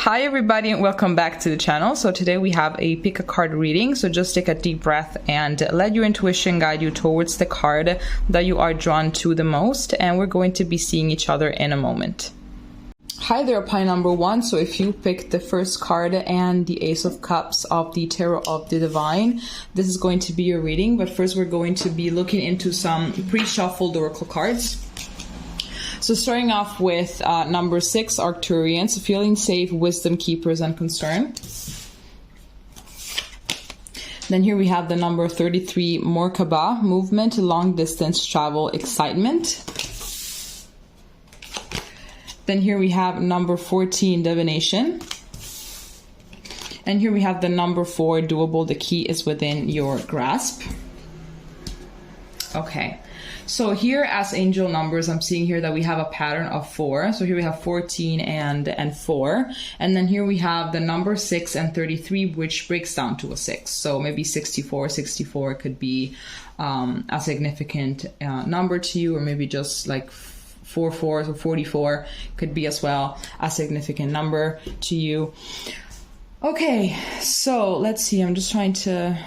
Hi everybody and welcome back to the channel. So today we have a pick a card reading. So just take a deep breath and let your intuition guide you towards the card that you are drawn to the most, and we're going to be seeing each other in a moment. Hi there, pile number one. So if you picked the first card and the Ace of Cups of the Tarot of the Divine, this is going to be your reading. But first we're going to be looking into some pre-shuffled oracle cards. So starting off with number 6, Arcturians, feeling safe, wisdom keepers, and concern. Then here we have the number 33, Morkaba, movement, long distance travel, excitement. Then here we have number 14, divination. And here we have the number 4, doable, the key is within your grasp. Okay. So here as angel numbers, I'm seeing here that we have a pattern of 4. So here we have 14 and 4. And then here we have the number 6 and 33, which breaks down to a 6. So maybe 64 could be a significant number to you, or maybe just like 4 4s, or 44 could be as well a significant number to you. Okay, so let's see. I'm just trying to...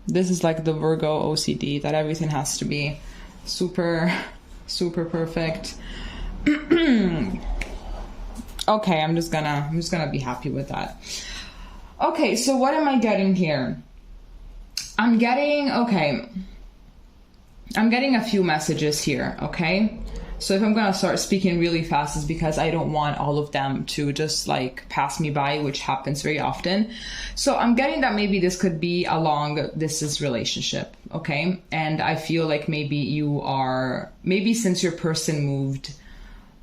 This is like the Virgo OCD, that everything has to be super perfect. Okay, I'm just gonna be happy with that. Okay, so what am I getting here? I'm getting a few messages here, okay? So if I'm gonna start speaking really fast, is because I don't want all of them to just like pass me by, which happens very often. So I'm getting that maybe this could be a long distance relationship, okay? And I feel like maybe since your person moved,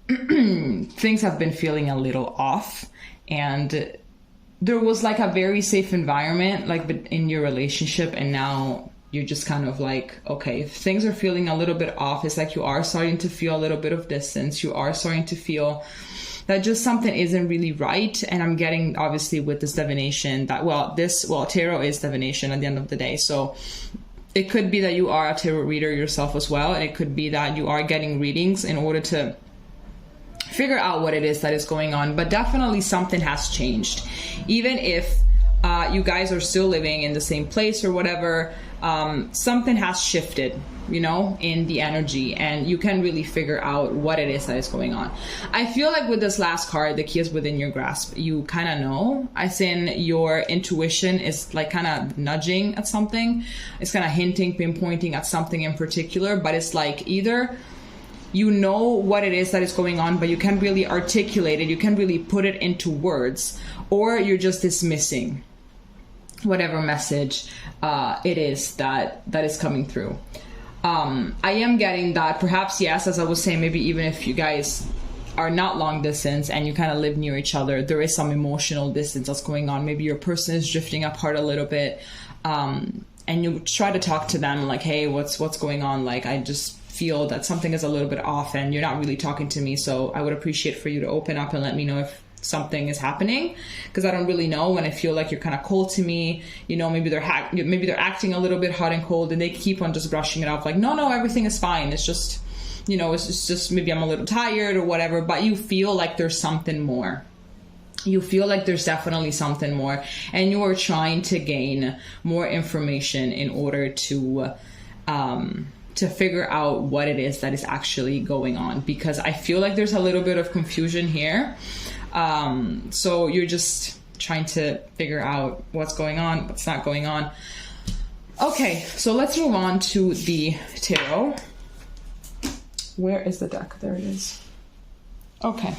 things have been feeling a little off, and there was like a very safe environment like in your relationship, and now you're just kind of like, okay, if things are feeling a little bit off, it's like you are starting to feel a little bit of distance. You are starting to feel that just something isn't really right. And I'm getting, obviously, with this divination that, tarot is divination at the end of the day. So it could be that you are a tarot reader yourself as well. And it could be that you are getting readings in order to figure out what it is that is going on. But definitely something has changed. Even if you guys are still living in the same place or whatever, something has shifted, in the energy, and you can really figure out what it is that is going on. I feel like with this last card, the key is within your grasp. You kind of know, as in your intuition is like kind of nudging at something. It's kind of hinting, pinpointing at something in particular, but it's like either you know what it is that is going on, but you can't really articulate it. You can't really put it into words, or you're just dismissing whatever message it is that is coming through. I am getting that perhaps, yes, as I was saying, maybe even if you guys are not long distance and you kind of live near each other, there is some emotional distance that's going on. Maybe your person is drifting apart a little bit, and you try to talk to them like, hey, what's going on? Like, I just feel that something is a little bit off and you're not really talking to me, so I would appreciate for you to open up and let me know if something is happening, because I don't really know when I feel like you're kind of cold to me. Maybe they're acting a little bit hot and cold, and they keep on just brushing it off like, no, everything is fine. It's just, it's just maybe I'm a little tired or whatever, but you feel like there's something more. You feel like there's definitely something more, and you are trying to gain more information in order to figure out what it is that is actually going on, because I feel like there's a little bit of confusion here. So you're just trying to figure out what's going on, what's not going on. Okay, so let's move on to the tarot. Where is the deck? There it is. Okay.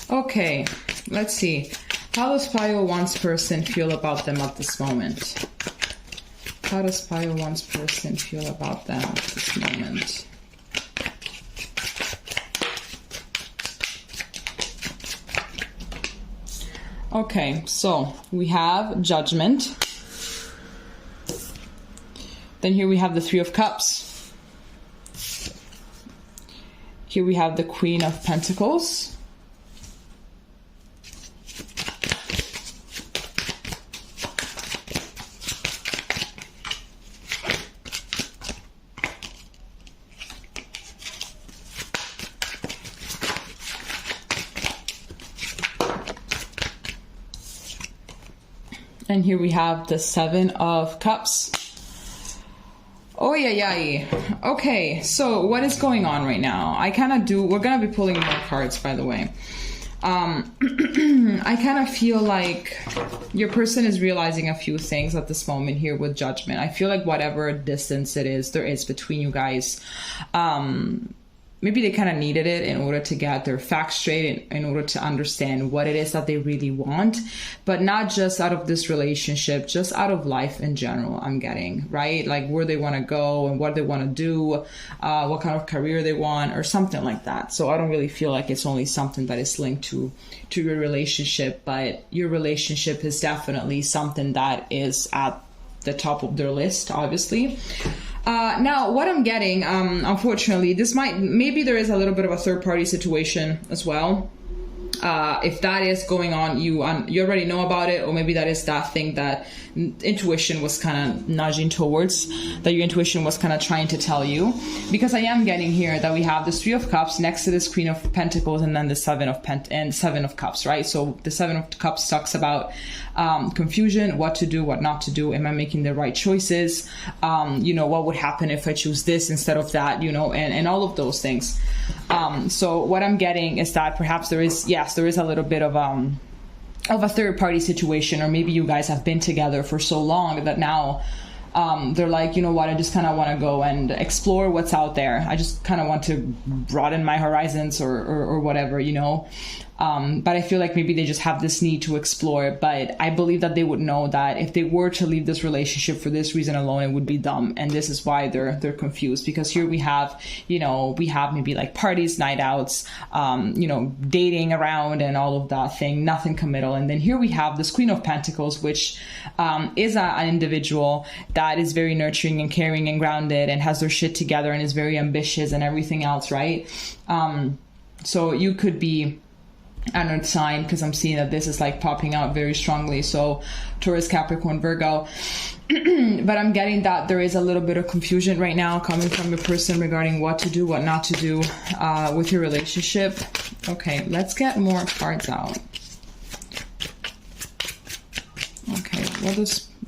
Okay, let's see. How does Pile 1's person feel about them at this moment? How does Pile 1's person feel about them at this moment? Okay, so we have Judgment. Then here we have the Three of Cups. Here we have the Queen of Pentacles. And here we have the Seven of Cups. Oh, yeah. Okay, so what is going on right now? We're going to be pulling more cards, by the way. I kind of feel like your person is realizing a few things at this moment here with Judgment. I feel like whatever distance there is between you guys, maybe they kind of needed it in order to get their facts straight, in order to understand what it is that they really want, but not just out of this relationship, just out of life in general, I'm getting, right? Like where they want to go and what they want to do, what kind of career they want or something like that. So I don't really feel like it's only something that is linked to your relationship, but your relationship is definitely something that is at the top of their list, obviously. Now, what I'm getting, unfortunately, maybe there is a little bit of a third-party situation as well. If that is going on, you already know about it, or maybe that is that thing that intuition was kind of nudging towards, that your intuition was kind of trying to tell you. Because I am getting here that we have this Three of Cups next to this Queen of Pentacles, and then the Seven of Cups, right? So the Seven of Cups talks about confusion, what to do, what not to do. Am I making the right choices? What would happen if I choose this instead of that? And all of those things. So what I'm getting is that perhaps there is a little bit of a third party situation, or maybe you guys have been together for so long that now they're like, you know what, I just kind of want to go and explore what's out there. I just kind of want to broaden my horizons or whatever, But I feel like maybe they just have this need to explore. But I believe that they would know that if they were to leave this relationship for this reason alone, it would be dumb. And this is why they're confused. Because here we have maybe like parties, night outs, dating around and all of that thing, nothing committal. And then here we have this Queen of Pentacles, which is an individual that is very nurturing and caring and grounded and has their shit together and is very ambitious and everything else, right? So you could be an earth sign, because I'm seeing that this is like popping out very strongly. So Taurus, Capricorn, Virgo. But I'm getting that there is a little bit of confusion right now coming from your person regarding what to do, what not to do with your relationship. Okay, let's get more cards out. Okay,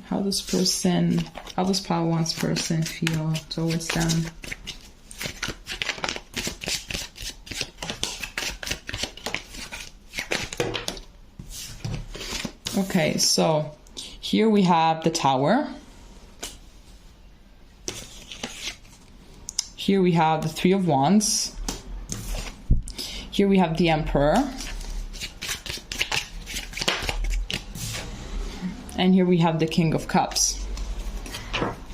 how does Power One's person feel towards them? Okay, so here we have the Tower. Here we have the Three of Wands. Here we have the Emperor. And here we have the King of Cups.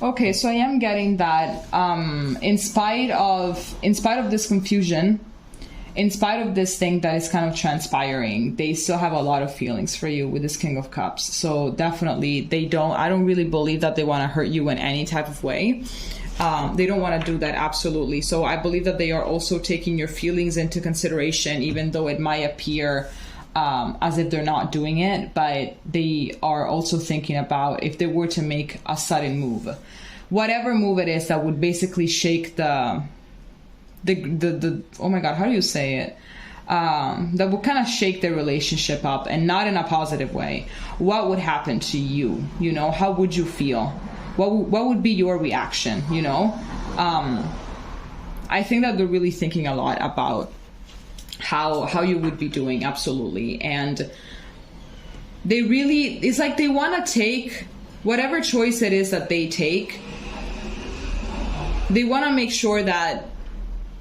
Okay, so I am getting that in spite of this confusion, in spite of this thing that is kind of transpiring, they still have a lot of feelings for you with this King of Cups. So definitely I don't really believe that they want to hurt you in any type of way. They don't want to do that, absolutely. So I believe that they are also taking your feelings into consideration, even though it might appear as if they're not doing it, but they are also thinking about if they were to make a sudden move, whatever move it is that would basically shake the oh my god, how do you say it? That would kind of shake their relationship up, and not in a positive way. What would happen to you? How would you feel? What would be your reaction? I think that they're really thinking a lot about how you would be doing, absolutely. And it's like they want to take whatever choice it is that they take. They want to make sure that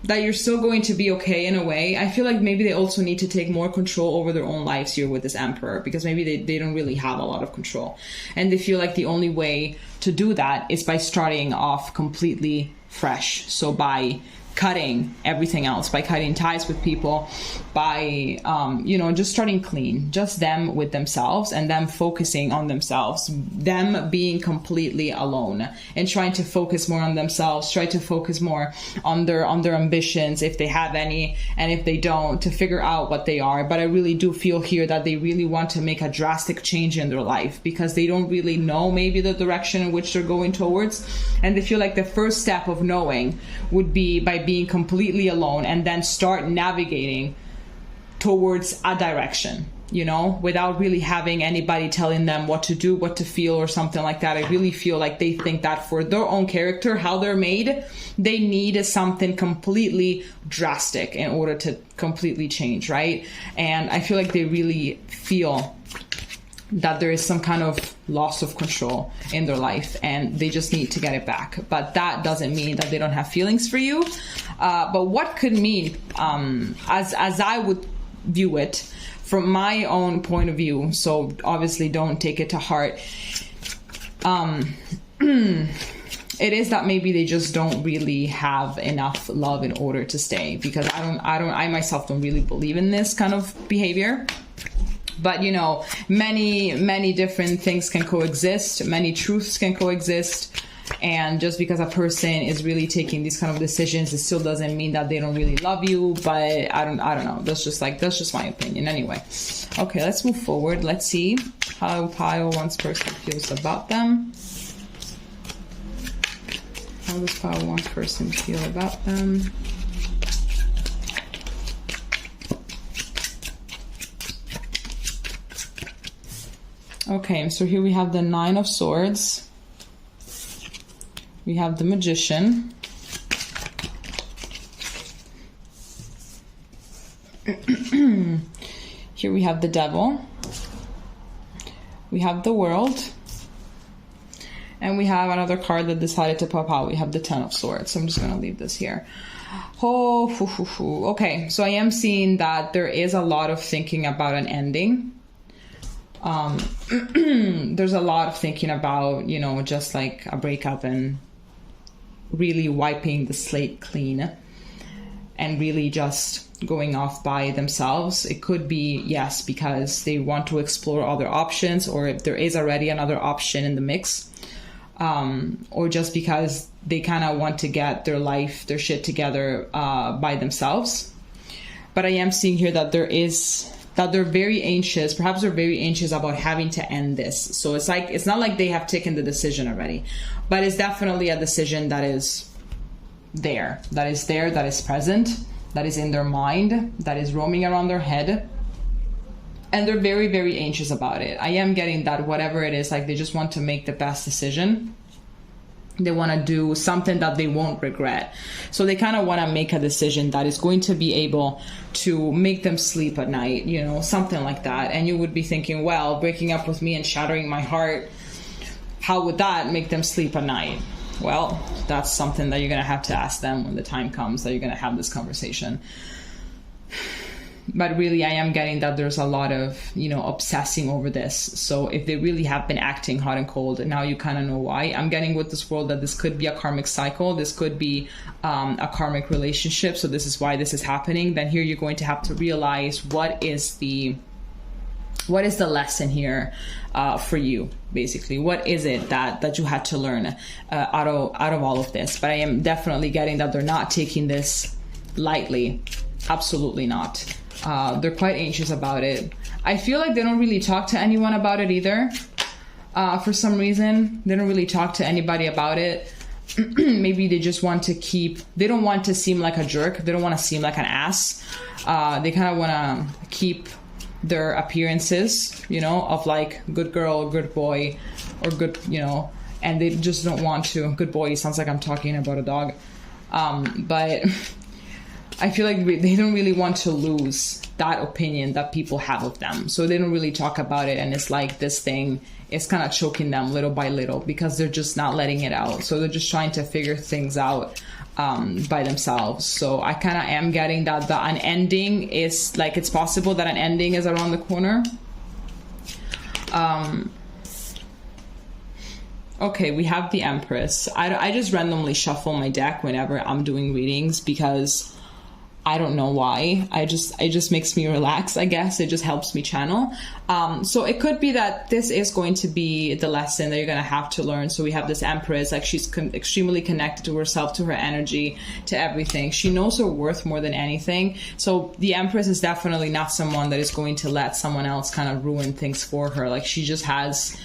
you're still going to be okay in a way. I feel like maybe they also need to take more control over their own lives here with this Emperor, because maybe they don't really have a lot of control. And they feel like the only way to do that is by starting off completely fresh. So by cutting everything else, by cutting ties with people, by you know, just starting clean, just them with themselves, and them focusing on themselves, them being completely alone, and trying to focus more on themselves, try to focus more on their ambitions, if they have any, and if they don't, to figure out what they are. But I really do feel here that they really want to make a drastic change in their life, because they don't really know maybe the direction in which they're going towards, and they feel like the first step of knowing would be by being completely alone, and then start navigating towards a direction, you know, without really having anybody telling them what to do, what to feel, or something like that. I really feel like they think that for their own character, how they're made, they need something completely drastic in order to completely change, right? And I feel like they really feel that there is some kind of loss of control in their life, and they just need to get it back. But that doesn't mean that they don't have feelings for you. But what could mean, as I would view it from my own point of view, so obviously don't take it to heart, it is that maybe they just don't really have enough love in order to stay, because I myself don't really believe in this kind of behavior. But, you know, many different things can coexist, many truths can coexist. And just because a person is really taking these kind of decisions, it still doesn't mean that they don't really love you. But I don't know. That's just my opinion anyway. Okay, let's move forward. Let's see how Pile One's person feels about them. How does Pile One person feel about them? Okay, so here we have the Nine of Swords. We have the Magician. Here we have the Devil. We have the World. And we have another card that decided to pop out. We have the Ten of Swords. So I'm just going to leave this here. Okay, so I am seeing that there is a lot of thinking about an ending. There's a lot of thinking about, you know, just like a breakup and really wiping the slate clean and really just going off by themselves. It could be, yes, because they want to explore other options, or if there is already another option in the mix, or just because they kind of want to get their shit together by themselves. But I am seeing here that they're very anxious. Perhaps they're very anxious about having to end this. So it's not like they have taken the decision already, but it's definitely a decision that is there, that is present, that is in their mind, that is roaming around their head. And they're very, very anxious about it. I am getting that whatever it is, like they just want to make the best decision. They want to do something that they won't regret. So they kind of want to make a decision that is going to be able to make them sleep at night, you know, something like that. And you would be thinking, well, breaking up with me and shattering my heart, how would that make them sleep at night? Well, that's something that you're going to have to ask them when the time comes that you're going to have this conversation. But really, I am getting that there's a lot of, you know, obsessing over this. So if they really have been acting hot and cold, now you kind of know why. I'm getting with this world that this could be a karmic cycle. This could be a karmic relationship. So this is why this is happening. Then here you're going to have to realize what is the lesson here for you, basically. What is it that you had to learn out of all of this? But I am definitely getting that they're not taking this lightly. Absolutely not. They're quite anxious about it. I feel like they don't really talk to anyone about it either. For some reason, they don't really talk to anybody about it. Maybe they just want to they don't want to seem like a jerk. They don't want to seem like an ass. They kind of want to keep their appearances, you know, of like good girl, good boy, or good, you know, and they just don't want to. Good boy sounds like I'm talking about a dog. But I feel like they don't really want to lose that opinion that people have of them. So they don't really talk about it. And it's like this thing is kind of choking them little by little because they're just not letting it out. So they're just trying to figure things out by themselves. So I kind of am getting that an ending is like, it's possible that an ending is around the corner. Okay, we have the Empress. I just randomly shuffle my deck whenever I'm doing readings because I don't know why. It just makes me relax, I guess. It just helps me channel. So it could be that this is going to be the lesson that you're going to have to learn. So we have this Empress, like she's extremely connected to herself, to her energy, to everything. She knows her worth more than anything. So the Empress is definitely not someone that is going to let someone else kind of ruin things for her. Like she just has,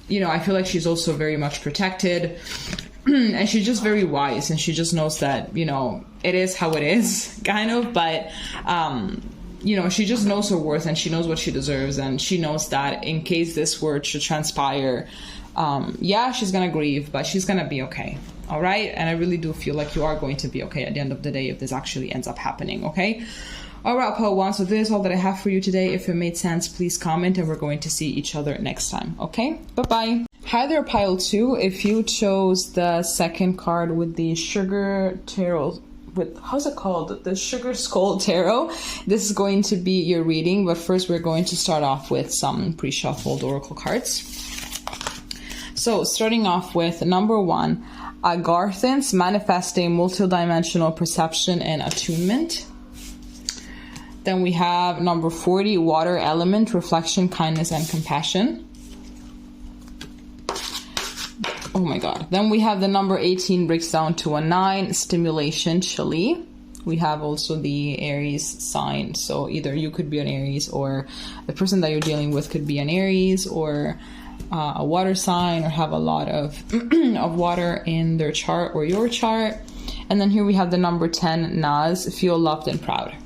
you know, I feel like she's also very much protected. And she's just very wise, and she just knows that, you know, it is how it is, kind of, but, you know, she just knows her worth, and she knows what she deserves, and she knows that in case this were to transpire, yeah, she's gonna grieve, but she's gonna be okay, all right? And I really do feel like you are going to be okay at the end of the day if this actually ends up happening, okay? All right, Pile 1, so this is all that I have for you today. If it made sense, please comment, and we're going to see each other next time, okay? Bye-bye. Hi there, Pile 2. If you chose the second card with the Sugar Tarot, with, how's it called? The Sugar Skull Tarot, this is going to be your reading, but first we're going to start off with some pre-shuffled oracle cards. So, starting off with number 1, Agarthans, manifesting multidimensional perception and attunement. Then we have number 40, water element, reflection, kindness, and compassion. Oh my god. Then we have the number 18, breaks down to a 9, stimulation, chilly. We have also the Aries sign. So either you could be an Aries, or the person that you're dealing with could be an Aries, or a water sign, or have a lot of, of water in their chart or your chart. And then here we have the number 10, Naz, feel loved and proud.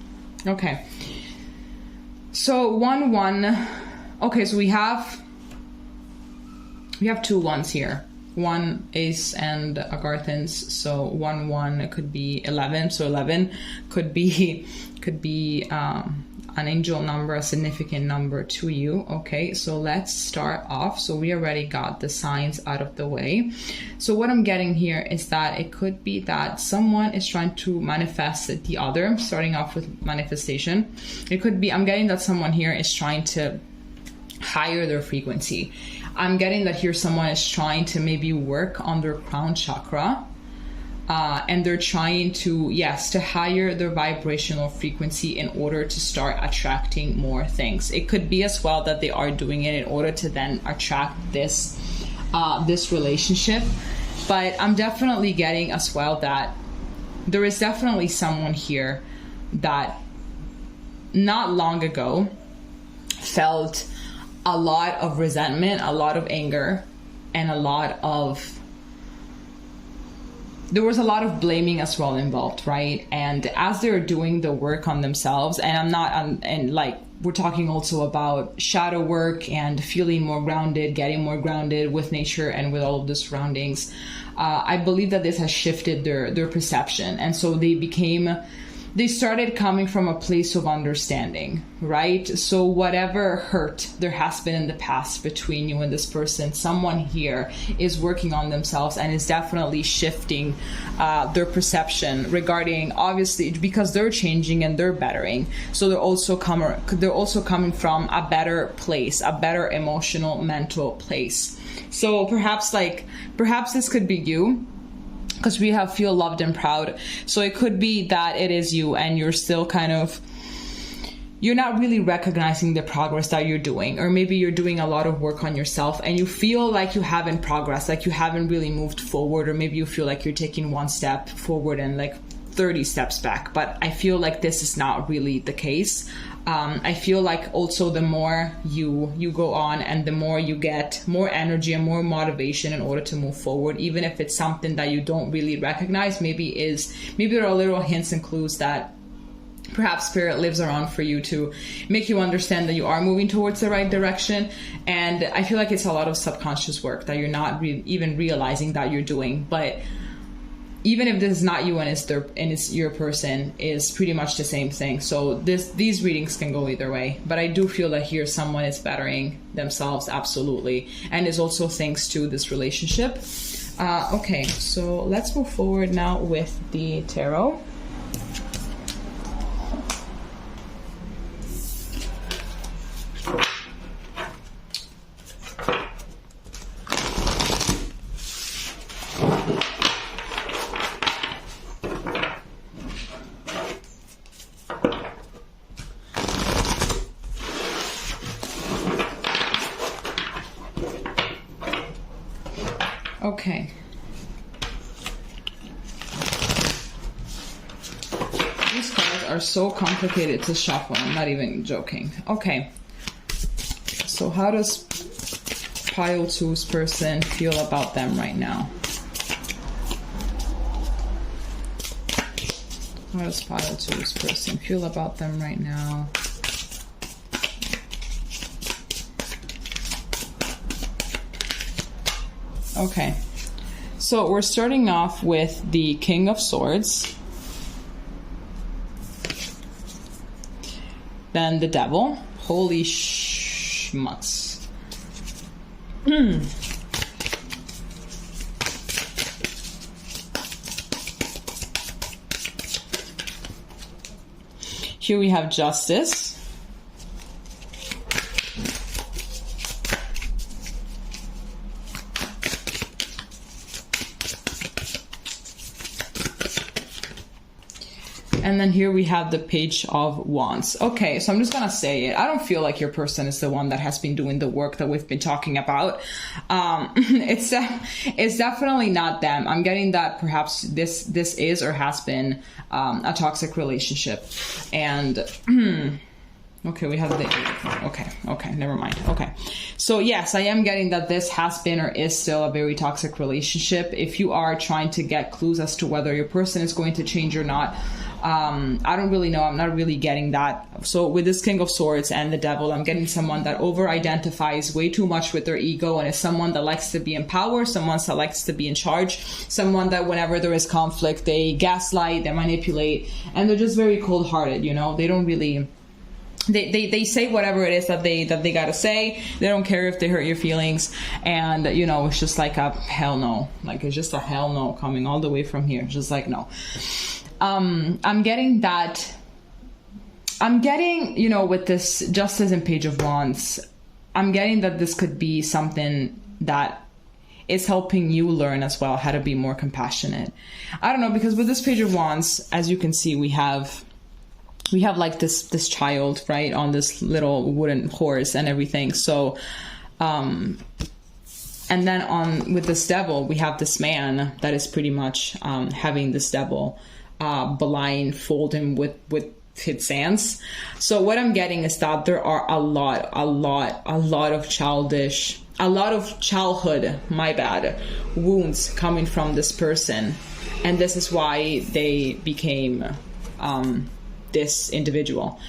Okay, so 1-1. Okay, so we have 2 1s here. 1 Ace and Agarthans, so 1-1 could be 11. So 11 could be an angel number, a significant number to you. Okay, so let's start off. So we already got the signs out of the way. So what I'm getting here is that it could be that someone is trying to manifest the other, starting off with manifestation. It could be, I'm getting that someone here is trying to higher their frequency. I'm getting that here someone is trying to maybe work on their crown chakra. And they're trying to, yes, to higher their vibrational frequency in order to start attracting more things. It could be as well that they are doing it in order to then attract this relationship. But I'm definitely getting as well that there is definitely someone here that not long ago felt a lot of resentment, a lot of anger, and there was a lot of blaming as well involved, right? And as they're doing the work on themselves, and like we're talking also about shadow work and feeling more grounded, getting more grounded with nature and with all of the surroundings, I believe that this has shifted their perception. And so they started coming from a place of understanding, right? So whatever hurt there has been in the past between you and this person, someone here is working on themselves and is definitely shifting their perception regarding, obviously, because they're changing and they're bettering. So they're also coming from a better place, a better emotional, mental place. So perhaps this could be you, because we have feel loved and proud. So it could be that it is you, and you're still you're not really recognizing the progress that you're doing, or maybe you're doing a lot of work on yourself and you feel like you haven't progressed, like you haven't really moved forward, or maybe you feel like you're taking one step forward and like 30 steps back. But I feel like this is not really the case. I feel like also the more you go on, and the more you get more energy and more motivation in order to move forward, even if it's something that you don't really recognize, maybe there are little hints and clues that perhaps spirit lives around for you to make you understand that you are moving towards the right direction. And I feel like it's a lot of subconscious work that you're not even realizing that you're doing. But even if this is not you and it's your person, is pretty much the same thing. So these readings can go either way. But I do feel that here someone is bettering themselves, absolutely. And it's also thanks to this relationship. Okay, so let's move forward now with the tarot. Okay. These cards are so complicated to shuffle. I'm not even joking. Okay. So how does pile 2's person feel about them right now? How does pile 2's person feel about them right now? Okay. So we're starting off with the King of Swords. Then the Devil. Holy schmutz. Here we have Justice. And then here we have the Page of Wands. Okay, so I'm just gonna say it. I don't feel like your person is the one that has been doing the work that we've been talking about. It's definitely not them. I'm getting that perhaps this is or has been a toxic relationship. And okay, we have the okay, never mind. Okay, so yes, I am getting that this has been or is still a very toxic relationship. If you are trying to get clues as to whether your person is going to change or not, I don't really know. I'm not really getting that. So with this King of Swords and the Devil, I'm getting someone that over-identifies way too much with their ego and is someone that likes to be in power, someone that likes to be in charge, someone that whenever there is conflict, they gaslight, they manipulate, and they're just very cold-hearted, you know? They don't really... They say whatever it is that they gotta say. They don't care if they hurt your feelings, and you know, it's just like a hell no. Like, it's just a hell no coming all the way from here. It's just like no. I'm getting that. I'm getting, you know, with this Justice and Page of Wands, I'm getting that this could be something that is helping you learn as well how to be more compassionate. I don't know, because with this Page of Wands, as you can see, we have like this child, right, on this little wooden horse and everything. So, and then with this Devil, we have this man that is pretty much having this Devil blindfold him with his hands. So what I'm getting is that there are a lot of childhood, my bad, wounds coming from this person, and this is why they became this individual,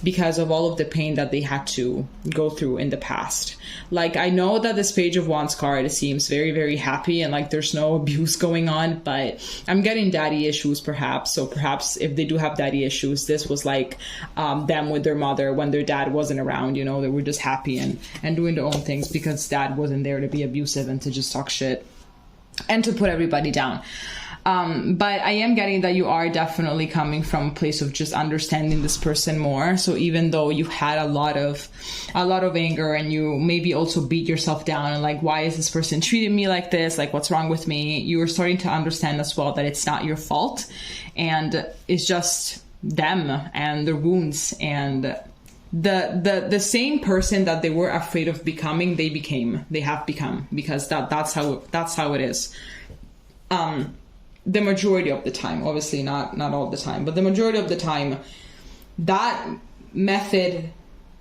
because of all of the pain that they had to go through in the past. Like, I know that this Page of Wands card seems very, very happy and like there's no abuse going on, but I'm getting daddy issues perhaps. So perhaps if they do have daddy issues, this was like them with their mother when their dad wasn't around, you know, they were just happy and doing their own things because dad wasn't there to be abusive and to just talk shit and to put everybody down. But I am getting that you are definitely coming from a place of just understanding this person more. So even though you had a lot of anger and you maybe also beat yourself down and like, why is this person treating me like this? Like, what's wrong with me? You are starting to understand as well that it's not your fault and it's just them and their wounds, and the same person that they were afraid of becoming, they have become, because that's how it is. The majority of the time, obviously not all the time, but the majority of the time, that method,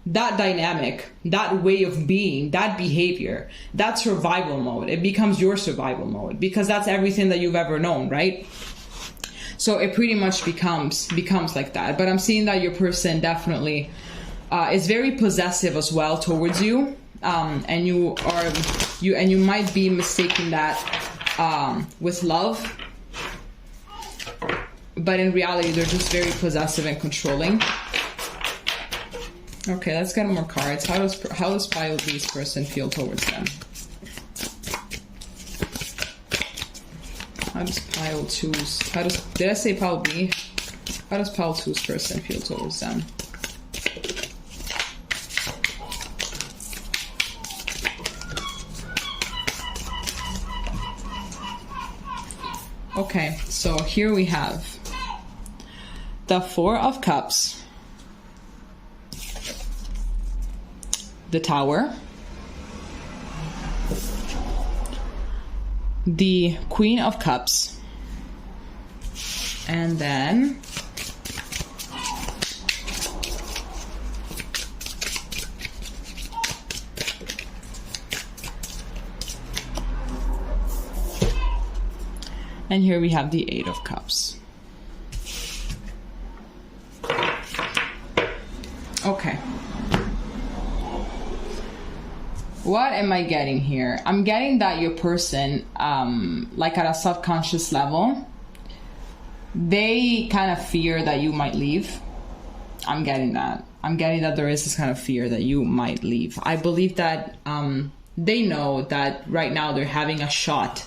that dynamic, that way of being, that behavior, that survival mode, it becomes your survival mode because that's everything that you've ever known, right? So it pretty much becomes like that. But I'm seeing that your person definitely is very possessive as well towards you, and you might be mistaking that with love. But in reality, they're just very possessive and controlling. Okay, let's get more cards. How does pile B's person feel towards them? How does pile 2's... Did I say pile B? How does pile 2's person feel towards them? Okay, so here we have the Four of Cups, the Tower, the Queen of Cups. And then and here we have the Eight of Cups. Okay. What am I getting here? I'm getting that your person, like at a subconscious level, they kind of fear that you might leave. I'm getting that. I'm getting that there is this kind of fear that you might leave. I believe that they know that right now they're having a shot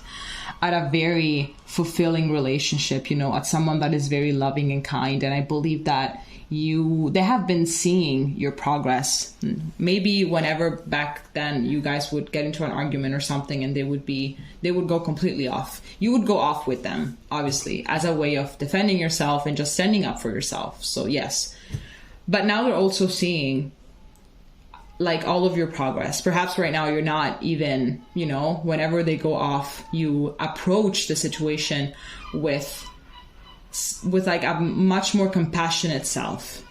at a very fulfilling relationship, you know, at someone that is very loving and kind. And I believe that they have been seeing your progress. Maybe whenever back then you guys would get into an argument or something and they would go completely off. You would go off with them, obviously, as a way of defending yourself and just standing up for yourself. So yes, but now they're also seeing like all of your progress. Perhaps right now you're not even, you know, whenever they go off, you approach the situation with like a much more compassionate self,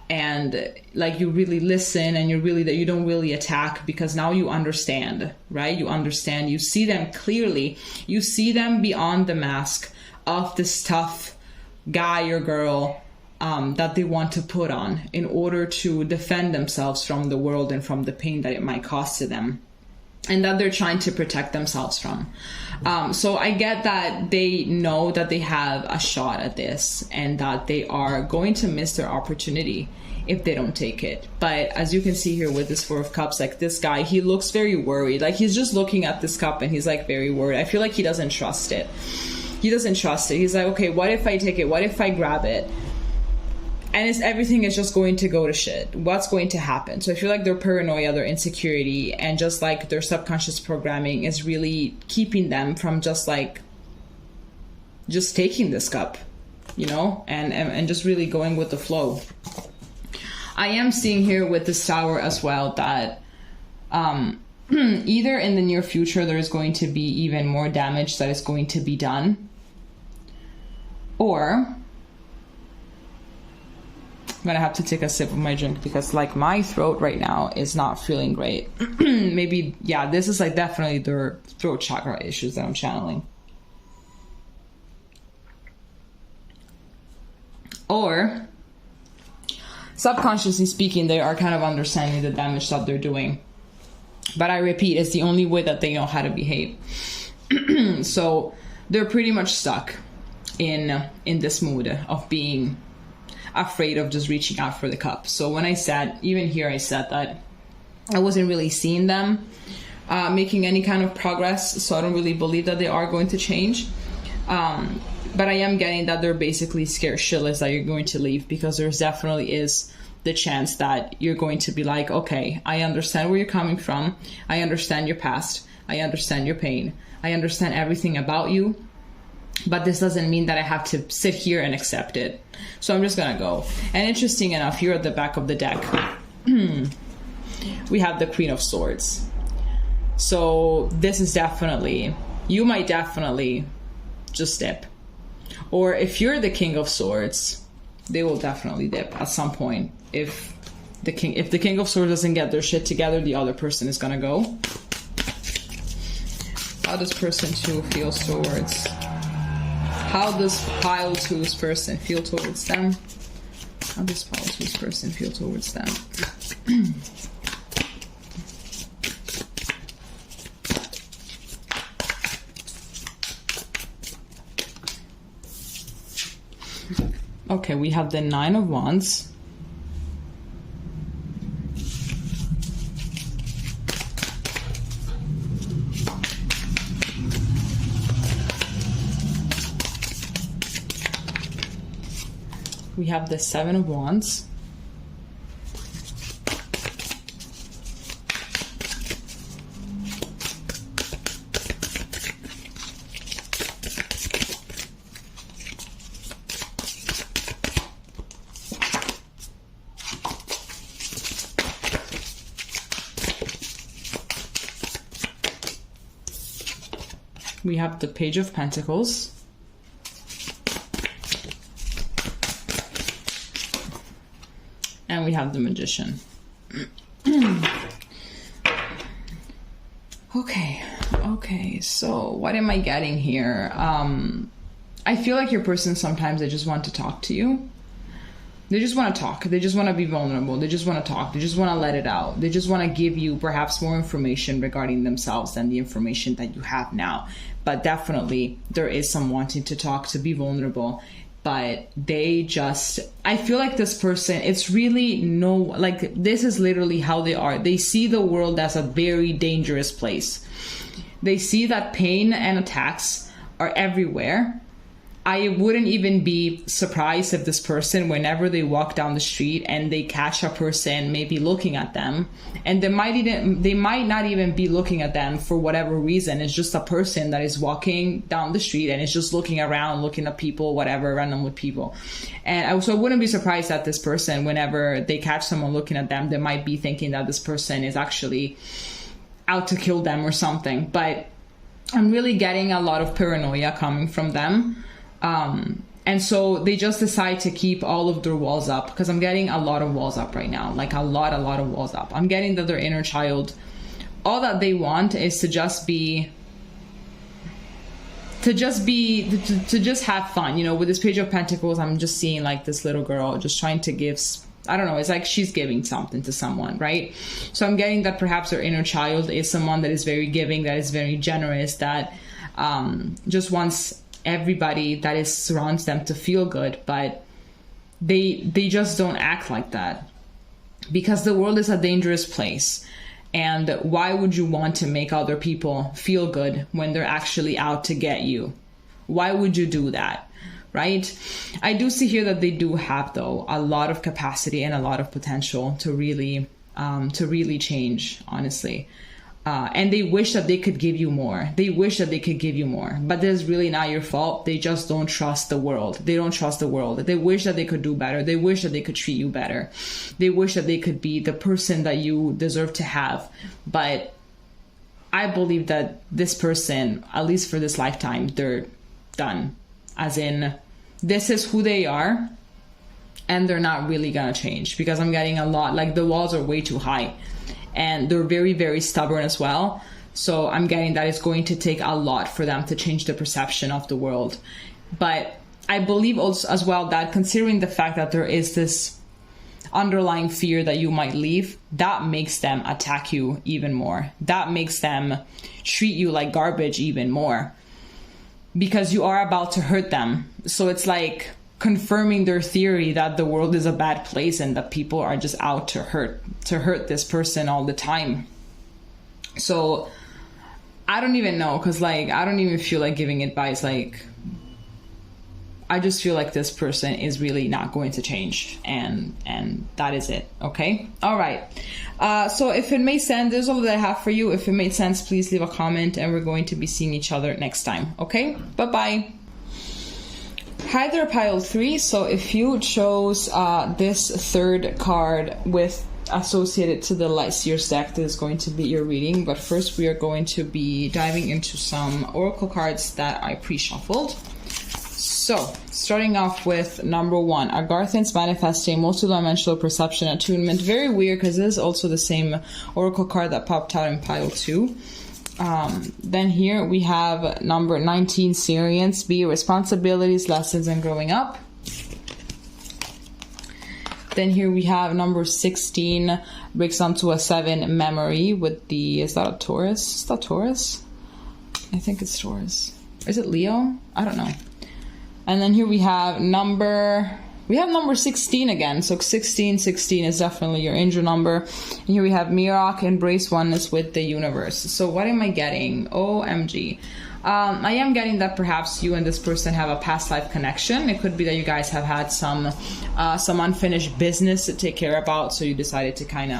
and like you really listen, and you don't really attack, because now you understand, right? You understand, you see them clearly, you see them beyond the mask of this tough guy or girl that they want to put on in order to defend themselves from the world and from the pain that it might cause to them, and that they're trying to protect themselves from. So I get that they know that they have a shot at this and that they are going to miss their opportunity if they don't take it. But as you can see here with this Four of Cups, like this guy, he looks very worried. Like he's just looking at this cup and he's like very worried. I feel like he doesn't trust it. He doesn't trust it. He's like, okay, what if I take it? What if I grab it? And everything is just going to go to shit. What's going to happen? So I feel like their paranoia, their insecurity, and just like their subconscious programming is really keeping them from just taking this cup, you know, and just really going with the flow. I am seeing here with this Tower as well that either in the near future there's going to be even more damage that is going to be done, or I'm gonna have to take a sip of my drink because like my throat right now is not feeling great. Maybe, yeah, this is like definitely their throat chakra issues that I'm channeling. Or subconsciously speaking, they are kind of understanding the damage that they're doing. But I repeat, it's the only way that they know how to behave. So they're pretty much stuck in this mood of being afraid of just reaching out for the cup. So when I said, even here I said that I wasn't really seeing them making any kind of progress, so I don't really believe that they are going to change. But I am getting that they're basically scared shitless that you're going to leave, because there's definitely is the chance that you're going to be like, okay, I understand where you're coming from. I understand your past. I understand your pain. I understand everything about you. But this doesn't mean that I have to sit here and accept it. So I'm just going to go. And interesting enough, here at the back of the deck, we have the Queen of Swords. So this is definitely, you might definitely just dip. Or if you're the King of Swords, they will definitely dip at some point. If the King of Swords doesn't get their shit together, the other person is going to go. How does person 2 feel towards... How does pile 2's person feel towards them? How does pile 2's person feel towards them? Okay, we have the Nine of Wands. We have the Seven of Wands. We have the Page of Pentacles. And we have the Magician. Okay, so what am I getting here? I feel like your person, sometimes they just want to talk to you. They just want to talk. They just want to be vulnerable. They just want to talk. They just want to let it out. They just want to give you perhaps more information regarding themselves than the information that you have now. But definitely there is some wanting to talk, to be vulnerable. But they just, I feel like this person, it's really like this is literally how they are. They see the world as a very dangerous place. They see that pain and attacks are everywhere. I wouldn't even be surprised if this person, whenever they walk down the street and they catch a person maybe looking at them, and they might not even be looking at them for whatever reason. It's just a person that is walking down the street and is just looking around, looking at people, whatever, random with people. And I wouldn't be surprised that this person, whenever they catch someone looking at them, they might be thinking that this person is actually out to kill them or something. But I'm really getting a lot of paranoia coming from them. And so they just decide to keep all of their walls up, because I'm getting a lot of walls up right now, like a lot of walls up. I'm getting that their inner child, all that they want is to just have fun. You know, with this Page of Pentacles, I'm just seeing like this little girl just trying to give, I don't know, it's like she's giving something to someone, right? So I'm getting that perhaps her inner child is someone that is very giving, that is very generous, that just wants everybody that is surrounds them to feel good, but they just don't act like that, because the world is a dangerous place. And why would you want to make other people feel good when they're actually out to get you? Why would you do that, right? I do see here that they do have, though, a lot of capacity and a lot of potential to really change, honestly. And they wish that they could give you more. They wish that they could give you more, but that's really not your fault. They just don't trust the world. They don't trust the world. They wish that they could do better. They wish that they could treat you better. They wish that they could be the person that you deserve to have. But I believe that this person, at least for this lifetime, they're done. As in, this is who they are, and they're not really gonna change, because I'm getting a lot, like the walls are way too high. And they're very, very stubborn as well. So I'm getting that it's going to take a lot for them to change the perception of the world. But I believe also as well that, considering the fact that there is this underlying fear that you might leave, that makes them attack you even more. That makes them treat you like garbage even more, because you are about to hurt them. So it's like confirming their theory that the world is a bad place and that people are just out to hurt this person all the time. So I don't even know, because like I don't even feel like giving advice. Like I just feel like this person is really not going to change, and that is it. Okay, all right. So if it made sense, this is all that I have for you. If it made sense, please leave a comment, and we're going to be seeing each other next time. Okay, bye-bye. Hi there, pile 3. So if you chose this third card with associated to the Light Seers deck, this is going to be your reading. But first we are going to be diving into some oracle cards that I pre-shuffled. So starting off with number 1, Agarthans manifesting multidimensional perception attunement. Very weird, because this is also the same oracle card that popped out in pile 2. Then here we have number 19, Sirians, be responsibilities, lessons, and growing up. Then here we have number 16, breaks onto a 7, memory, with the, is that a Taurus? Is that Taurus? I think it's Taurus. Is it Leo? I don't know. And then here we have number 16 again. So 16 is definitely your angel number. And here we have Mirak, embrace oneness with the universe. So what am I getting? OMG. I am getting that perhaps you and this person have a past life connection. It could be that you guys have had some unfinished business to take care about, so you decided to kind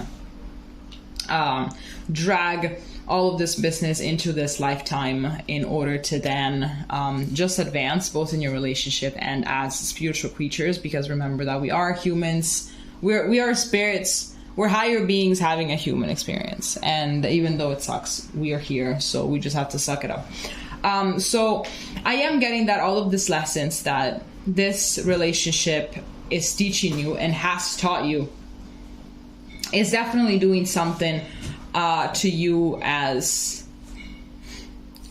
of drag all of this business into this lifetime in order to then just advance both in your relationship and as spiritual creatures, because remember that we are humans, we are spirits, we're higher beings having a human experience, and even though it sucks, we are here, so we just have to suck it up. So I am getting that all of these lessons that this relationship is teaching you and has taught you is definitely doing something to you as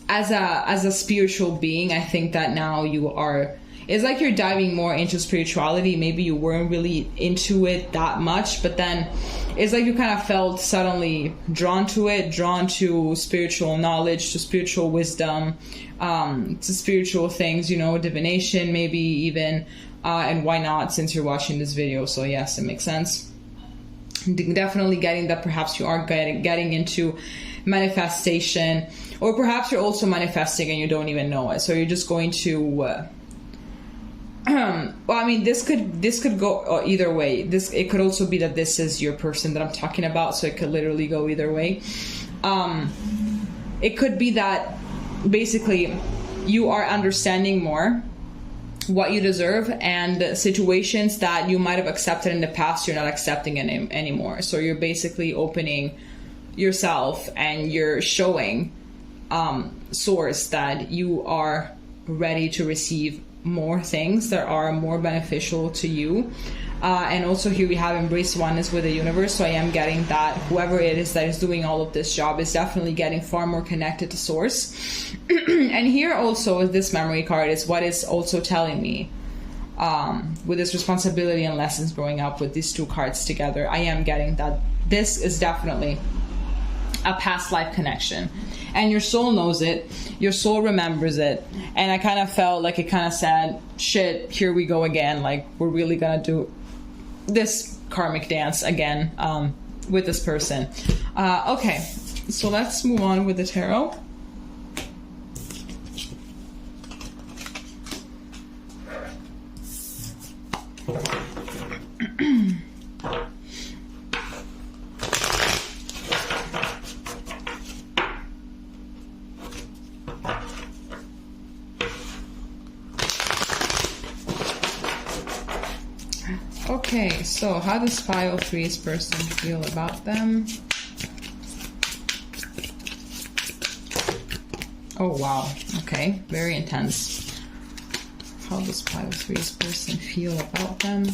a spiritual being. I think that now you are, it's like you're diving more into spirituality. Maybe you weren't really into it that much, but then it's like you kind of felt suddenly drawn to it, drawn to spiritual knowledge, to spiritual wisdom, to spiritual things, you know, divination maybe even, and why not, since you're watching this video. So yes, it makes sense. Definitely getting that perhaps you are getting into manifestation, or perhaps you're also manifesting and you don't even know it. So you're just going to well, I mean, this could go either way. It could also be that this is your person that I'm talking about, so it could literally go either way. It could be that basically you are understanding more what you deserve, and situations that you might have accepted in the past, you're not accepting anymore. So you're basically opening yourself and you're showing source that you are ready to receive more things that are more beneficial to you. And also here we have embrace oneness with the universe. So I am getting that whoever it is that is doing all of this job is definitely getting far more connected to source. And here also this memory card is what is also telling me with this responsibility and lessons growing up with these two cards together. I am getting that this is definitely a past life connection, and your soul knows it, your soul remembers it. And I kind of felt like it kind of said, shit, here we go again, like we're really gonna do this karmic dance again with this person. Okay, so let's move on with the tarot. Okay, so how does pile three's person feel about them? Oh wow, okay, very intense. How does pile three's person feel about them?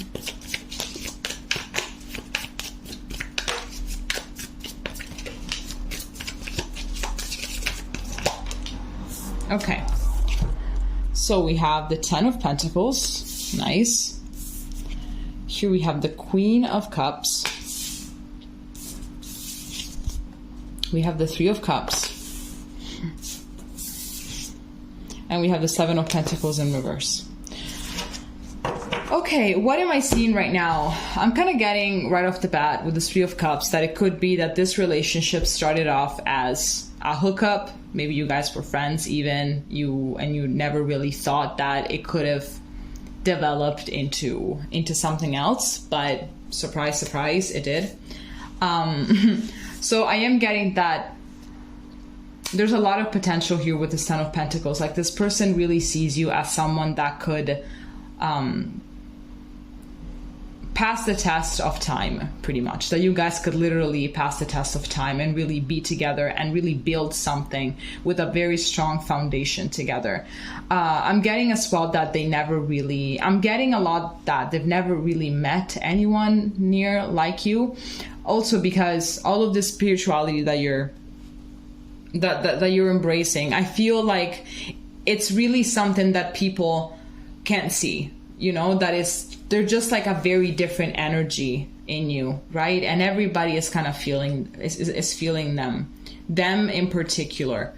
Okay, so we have the 10 of Pentacles, nice. Here we have the Queen of Cups. We have the 3 of Cups. And we have the 7 of Pentacles in reverse. Okay, what am I seeing right now? I'm kind of getting right off the bat with the 3 of Cups that it could be that this relationship started off as a hookup. Maybe you guys were friends even, you never really thought that it could have developed into something else, but surprise, surprise, it did. So I am getting that there's a lot of potential here with this 10 of Pentacles. Like this person really sees you as someone that could pass the test of time, pretty much. That you guys could literally pass the test of time and really be together and really build something with a very strong foundation together. I'm getting as well that I'm getting a lot that they've never really met anyone near like you. Also because all of this spirituality that you're embracing, I feel like it's really something that people can't see, you know, they're just like a very different energy in you, right? And everybody is kind of feeling them in particular.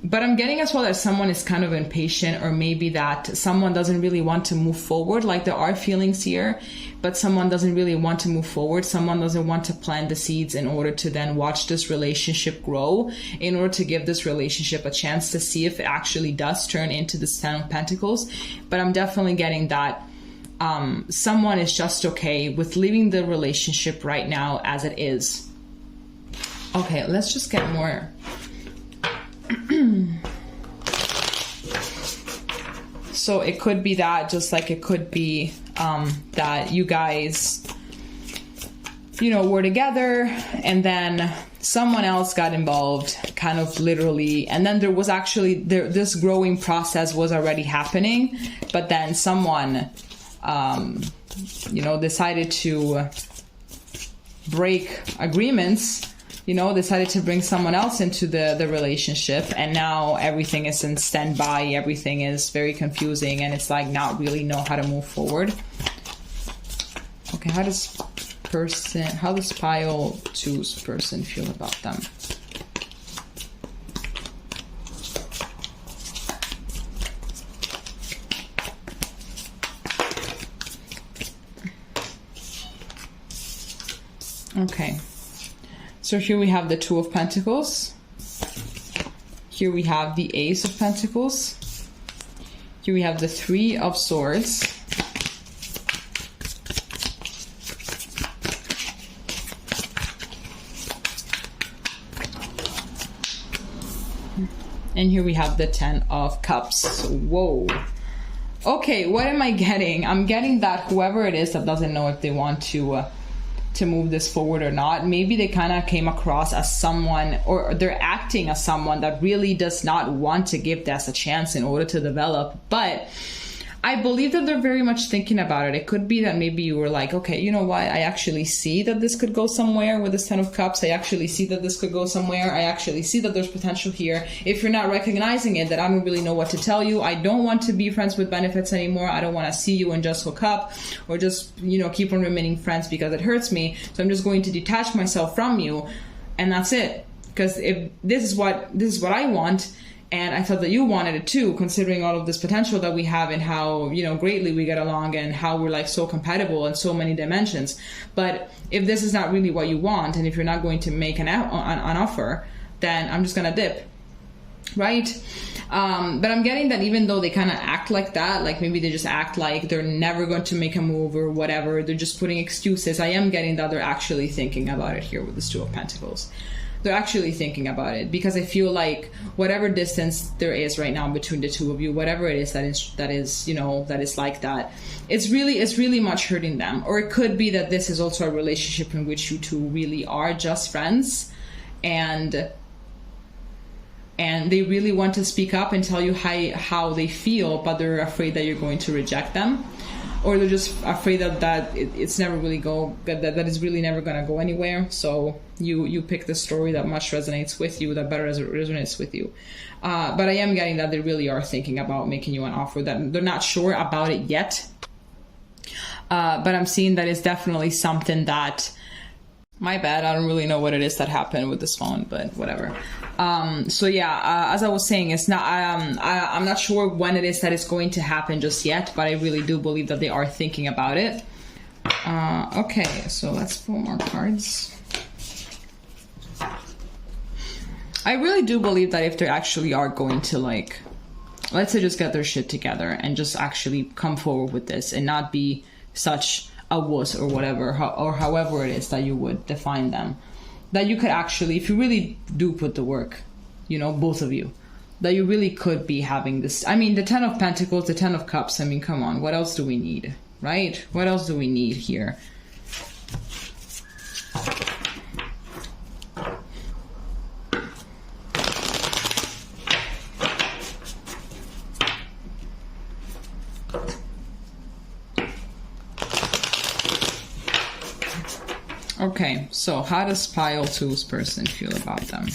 But I'm getting as well that someone is kind of impatient, or maybe that someone doesn't really want to move forward. Like there are feelings here, but someone doesn't really want to move forward. Someone doesn't want to plant the seeds in order to then watch this relationship grow, in order to give this relationship a chance to see if it actually does turn into this 10 of Pentacles. But I'm definitely getting that someone is just okay with leaving the relationship right now as it is. Okay, let's just get more. So it could be that, just like it could be that you guys, you know, were together and then someone else got involved, kind of literally, and then there was actually this growing process was already happening, but then someone you know, decided to break agreements, you know, decided to bring someone else into the relationship, and now everything is in standby, everything is very confusing, and it's like not really know how to move forward. Okay, how does pile 2's person feel about them? Okay, so here we have the 2 of Pentacles. Here we have the Ace of Pentacles. Here we have the 3 of Swords. And here we have the 10 of Cups. Whoa. Okay, what am I getting? I'm getting that whoever it is that doesn't know if they want to move this forward or not, maybe they kind of came across as someone, or they're acting as someone that really does not want to give this a chance in order to develop. But I believe that they're very much thinking about it. It could be that maybe you were like, okay, you know what, I actually see that this could go somewhere with this 10 of Cups. I actually see that this could go somewhere. I actually see that there's potential here. If you're not recognizing it, then I don't really know what to tell you. I don't want to be friends with benefits anymore. I don't want to see you and just hook up, or just, you know, keep on remaining friends because it hurts me. So I'm just going to detach myself from you, and that's it. Because if this is what I want, and I thought that you wanted it too, considering all of this potential that we have and how, you know, greatly we get along and how we're like so compatible in so many dimensions. But if this is not really what you want, and if you're not going to make an offer, then I'm just gonna dip, right? But I'm getting that even though they kind of act like that, like maybe they just act like they're never going to make a move or whatever, they're just putting excuses, I am getting that they're actually thinking about it here with this 2 of Pentacles. They're actually thinking about it, because I feel like whatever distance there is right now between the 2 of you, whatever it is that is, you know, that is like that, it's really much hurting them. Or it could be that this is also a relationship in which you 2 really are just friends, and they really want to speak up and tell you how they feel, but they're afraid that you're going to reject them. Or they're just afraid that it's never really that is really never going to go anywhere. So you pick the story that much resonates with you, that better resonates with you. But I am getting that they really are thinking about making you an offer, that they're not sure about it yet. But I'm seeing that it's definitely something that, my bad, I don't really know what it is that happened with this phone, but whatever. So yeah, as I was saying, it's not, I'm not sure when it is that it's going to happen just yet, but I really do believe that they are thinking about it. Okay, so let's pull more cards. I really do believe that if they actually are going to, like, let's say just get their shit together and just actually come forward with this and not be such a wuss or whatever, or however it is that you would define them, that you could actually, if you really do put the work, you know, both of you, that you really could be having this. I mean, the 10 of Pentacles, the 10 of Cups, I mean, come on, what else do we need, right? What else do we need here? Okay, so how does pile 2's person feel about them?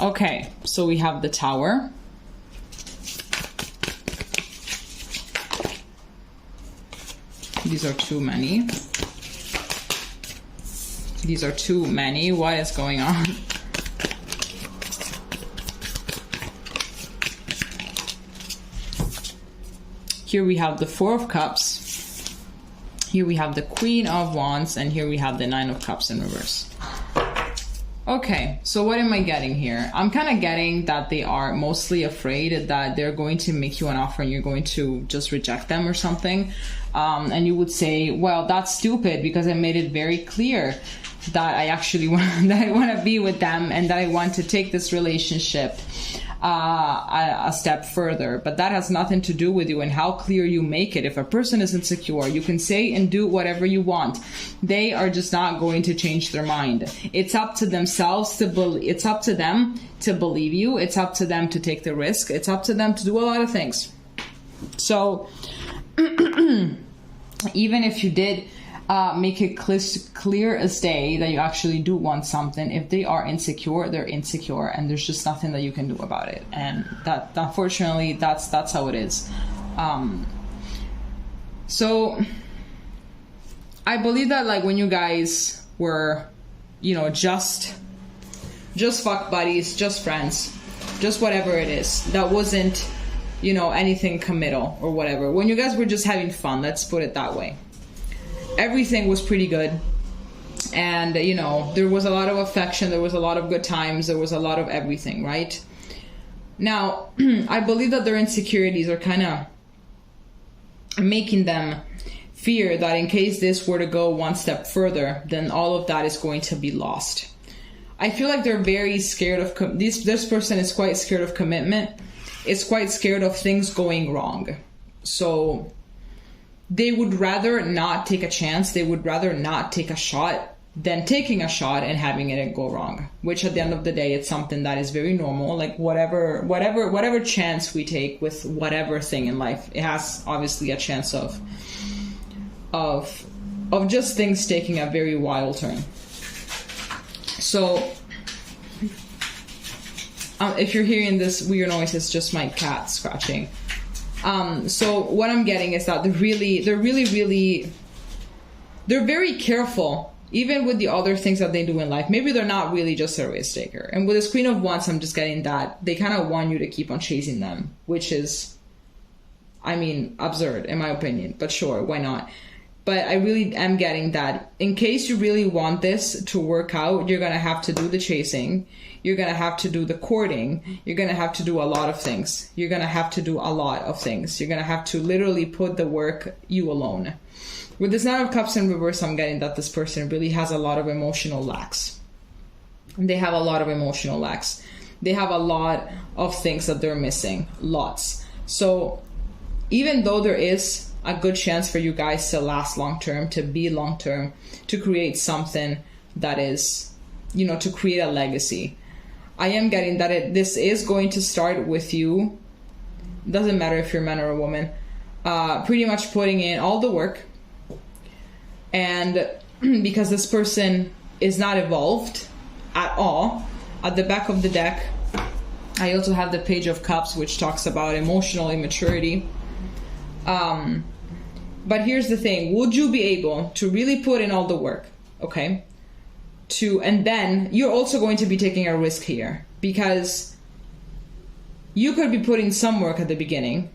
Okay, so we have the Tower. These are too many. These are too many. What is going on? Here we have the 4 of Cups. Here we have the Queen of Wands, and here we have the 9 of Cups in reverse. Okay, so what am I getting here? I'm kind of getting that they are mostly afraid that they're going to make you an offer and you're going to just reject them or something. And you would say, well, that's stupid because I made it very clear that I actually want to be with them and that I want to take this relationship a step further. But that has nothing to do with you and how clear you make it. If a person is insecure, you can say and do whatever you want. They are just not going to change their mind. It's up to themselves to believe. It's up to them to believe you. It's up to them to take the risk. It's up to them to do a lot of things. So even if you did make it clear as day that you actually do want something, if they are insecure, they're insecure, and there's just nothing that you can do about it. And that, unfortunately, that's how it is. So I believe that, like, when you guys were, you know, just fuck buddies, just friends, just whatever it is, that wasn't, you know, anything committal or whatever. When you guys were just having fun, let's put it that way, everything was pretty good. And, you know, there was a lot of affection, there was a lot of good times, there was a lot of everything, right? Now, I believe that their insecurities are kind of making them fear that in case this were to go one step further, then all of that is going to be lost. I feel like they're very scared of, this person is quite scared of commitment. It's quite scared of things going wrong. So they would rather not take a chance, they would rather not take a shot than taking a shot and having it go wrong, which at the end of the day, it's something that is very normal. Like whatever chance we take with whatever thing in life, it has obviously a chance of just things taking a very wild turn. So if you're hearing this weird noise, it's just my cat scratching. So what I'm getting is that they're very careful, even with the other things that they do in life. Maybe they're not really just a risk taker. And with this Queen of Wands, I'm just getting that they kind of want you to keep on chasing them, which is, I mean, absurd in my opinion, but sure, why not? But I really am getting that in case you really want this to work out, you're going to have to do the chasing. You're going to have to do the courting. You're going to have to do a lot of things. You're going to have to do a lot of things. You're going to have to literally put the work you alone. With this Nine of Cups in reverse, I'm getting that this person really has a lot of emotional lacks. They have a lot of emotional lacks. They have a lot of things that they're missing. Lots. So even though there is a good chance for you guys to last long term, to be long term, to create something that is, you know, to create a legacy, I am getting that this is going to start with you. Doesn't matter if you're a man or a woman, pretty much putting in all the work. And because this person is not evolved at all, at the back of the deck, I also have the Page of Cups, which talks about emotional immaturity. But here's the thing, would you be able to really put in all the work, okay? And then you're also going to be taking a risk here, because you could be putting some work at the beginning,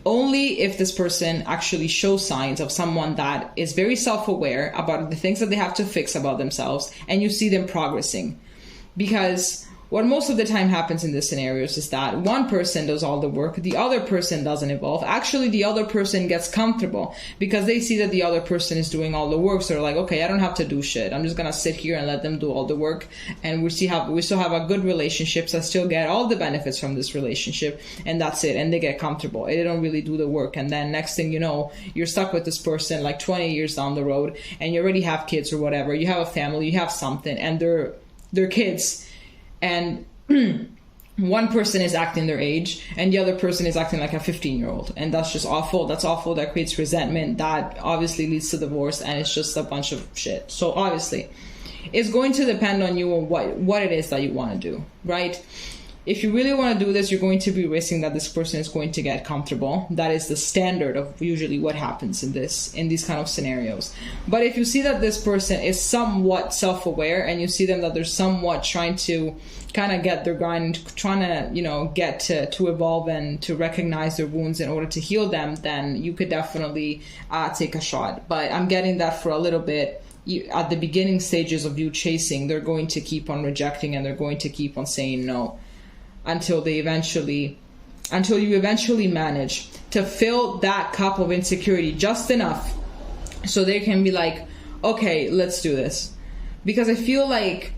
only if this person actually shows signs of someone that is very self-aware about the things that they have to fix about themselves, and you see them progressing. Because what most of the time happens in these scenarios is that one person does all the work, the other person doesn't evolve. Actually, the other person gets comfortable because they see that the other person is doing all the work. So they're like, okay, I don't have to do shit. I'm just going to sit here and let them do all the work. And we still have a good relationship. So I still get all the benefits from this relationship. And that's it. And they get comfortable. They don't really do the work. And then next thing you know, you're stuck with this person like 20 years down the road, and you already have kids or whatever. You have a family, you have something, and they're kids. And one person is acting their age and the other person is acting like a 15-year-old. And that's just awful. That's awful. That creates resentment. That obviously leads to divorce, and it's just a bunch of shit. So obviously, it's going to depend on you and what it is that you want to do, right? If you really want to do this, you're going to be risking that this person is going to get comfortable. That is the standard of usually what happens in these kind of scenarios. But if you see that this person is somewhat self-aware, and you see them that they're somewhat trying to kind of get their grind, trying to, you know, get to evolve and to recognize their wounds in order to heal them, then you could definitely take a shot. But I'm getting that for a little bit, at the beginning stages of you chasing, they're going to keep on rejecting and they're going to keep on saying no until you eventually manage to fill that cup of insecurity just enough so they can be like, okay, let's do this. Because I feel like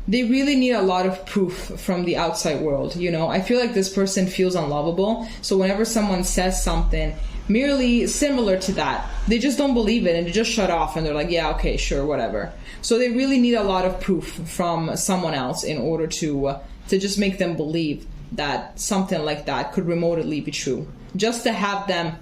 they really need a lot of proof from the outside world, you know? I feel like this person feels unlovable. So whenever someone says something merely similar to that, they just don't believe it and they just shut off and they're like, yeah, okay, sure, whatever. So they really need a lot of proof from someone else in order to just make them believe that something like that could remotely be true. Just to have them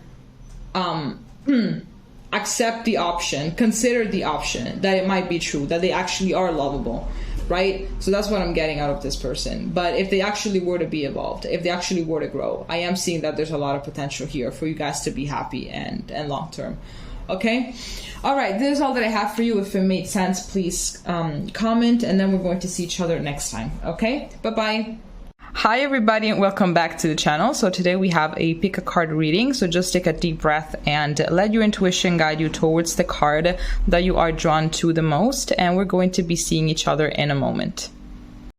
accept the option, consider the option that it might be true, that they actually are lovable. Right? So that's what I'm getting out of this person. But if they actually were to be evolved, if they actually were to grow, I am seeing that there's a lot of potential here for you guys to be happy and long term. Okay? All right, this is all that I have for you. If it made sense, please comment, and then we're going to see each other next time. Okay? Bye-bye. Hi everybody and welcome back to the channel. So today we have a pick a card reading. So just take a deep breath and let your intuition guide you towards the card that you are drawn to the most, and we're going to be seeing each other in a moment.